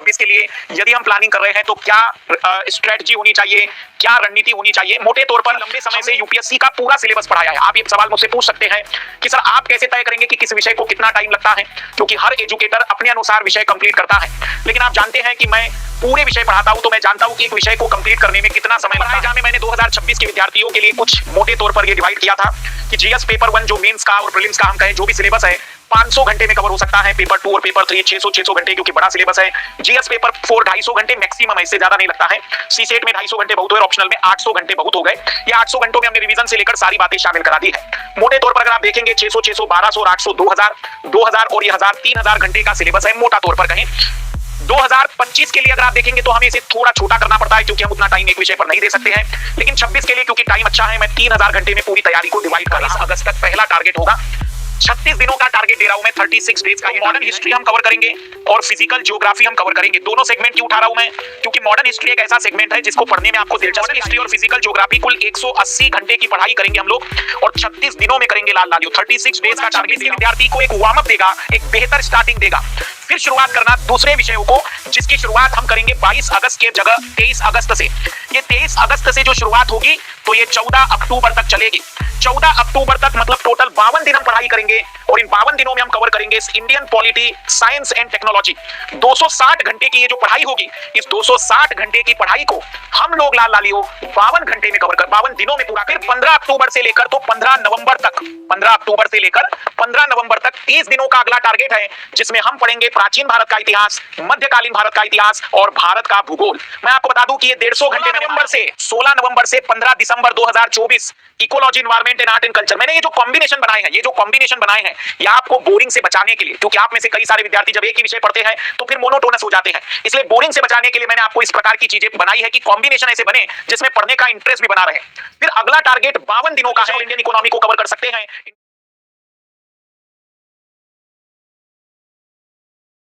2026 के लिए यदि हम प्लानिंग कर रहे हैं तो क्या स्ट्रेटजी होनी चाहिए, क्या रणनीति होनी चाहिए। मोटे तौर पर लंबे समय से यूपीएससी का पूरा सिलेबस पढ़ाया है। आप ये सवाल मुझसे पूछ सकते हैं कि सर आप कैसे तय करेंगे कि किस विषय को कितना टाइम लगता है, क्योंकि हर एजुकेटर अपने अनुसार विषय कंप्लीट करता है। लेकिन आप जानते हैं कि मैं पूरे विषय पढ़ाता हूं, तो मैं जानता हूं कि एक विषय को कंप्लीट करने में कितना समय लगता है। जहां मैंने 2026 के विद्यार्थियों के लिए कुछ मोटे तौर पर ये डिवाइड किया था कि जीएस पेपर 1 जो मेंस का और प्रीलिम्स का हम कहें जो भी सिलेबस है 500 घंटे में कवर हो सकता है। पेपर 2 और पेपर 3 600 घंटे, क्योंकि बड़ा सिलेबस है। जीएस पेपर 4 250 घंटे मैक्सिमम है, इससे ज्यादा नहीं लगता है। सीसेट में 250 घंटे बहुत हुए, ऑप्शनल में 800 घंटे बहुत हो गए। ये 800 घंटों में हमने रिवीजन से लेकर सारी बातें शामिल करा दी है। मोटे तौर पर अगर आप देखेंगे 600 600 1200 और 800 2000 और ये 1000 3000 घंटे का सिलेबस है मोटा तौर पर कहें। 2025 के लिए अगर आप देखेंगे तो हमें इसे थोड़ा छोटा करना पड़ता है, क्योंकि हम उतना टाइम एक विषय पर नहीं दे सकते हैं। लेकिन 26 के लिए क्योंकि टाइम अच्छा है, मैं 3000 घंटे में पूरी तैयारी को डिवाइड कर रहा हूं। अगस्त तक पहला टारगेट होगा। 36 दिनों का टारगेट दे रहा हूं मैं, 36 डेज का। मॉडर्न हिस्ट्री हम कवर करेंगे और फिजिकल ज्योग्राफी हम कवर करेंगे। दोनों सेगमेंट क्यों उठा रहा हूं मैं, क्योंकि मॉडर्न हिस्ट्री एक ऐसा सेगमेंट है जिसको पढ़ने में आपको दिलचस्पी। हिस्ट्री और फिजिकल ज्योग्राफी कुल 180 घंटे की पढ़ाई करेंगे हम लोग और 36 दिनों में करेंगे लाल लालियो। 36 डेज का टारगेट विद्यार्थी को एक वार्म अप देगा, एक बेहतर स्टार्टिंग देगा। फिर शुरुआत करना दूसरे विषयों को, जिसकी शुरुआत हम करेंगे 22 अगस्त के जगह 23 अगस्त से। ये 23 अगस्त से जो शुरुआत होगी तो ये 14 अक्टूबर तक चलेगी। 14 अक्टूबर तक मतलब टोटल 52 दिन हम पढ़ाई करेंगे और इन 52 दिनों में हम कवर करेंगे Indian polity, science and technology. 260 घंटे की ये जो पढ़ाई होगी, इस 260 घंटे की पढ़ाई को हम लोग लाल लालियो 52 घंटे में कवर कर 52 दिनों में पूरा कर 15 अक्टूबर से लेकर तो 15 नवंबर तक 15 अक्टूबर से लेकर 15 नवंबर तक 30 दिनों का अगला टारगेट है, जिसमें हम पढ़ेंगे प्राचीन भारत का इतिहास, मध्यकालीन भारत का इतिहास और भारत का भूगोल। मैं आपको बता दूं कि ये 150 घंटे में नवंबर से 16 नवंबर से 15 दिसंबर 2024 ecology, environment and art and culture. मैंने ये जो कॉम्बिनेशन बनाए हैं, ये आपको बोरिंग से बचाने के लिए, क्योंकि आप में से कई सारे विद्यार्थी जब एक ही विषय पढ़ते हैं तो फिर मोनोटोनस हो जाते हैं। इसलिए बोरिंग से बचाने के लिए मैंने आपको इस प्रकार की चीजें बनाई है कि कॉम्बिनेशन ऐसे बने जिसमें पढ़ने का इंटरेस्ट भी बना रहे। फिर अगला टारगेट 52 दिनों का है। इंडियन इकोनॉमी को कवर कर सकते हैं।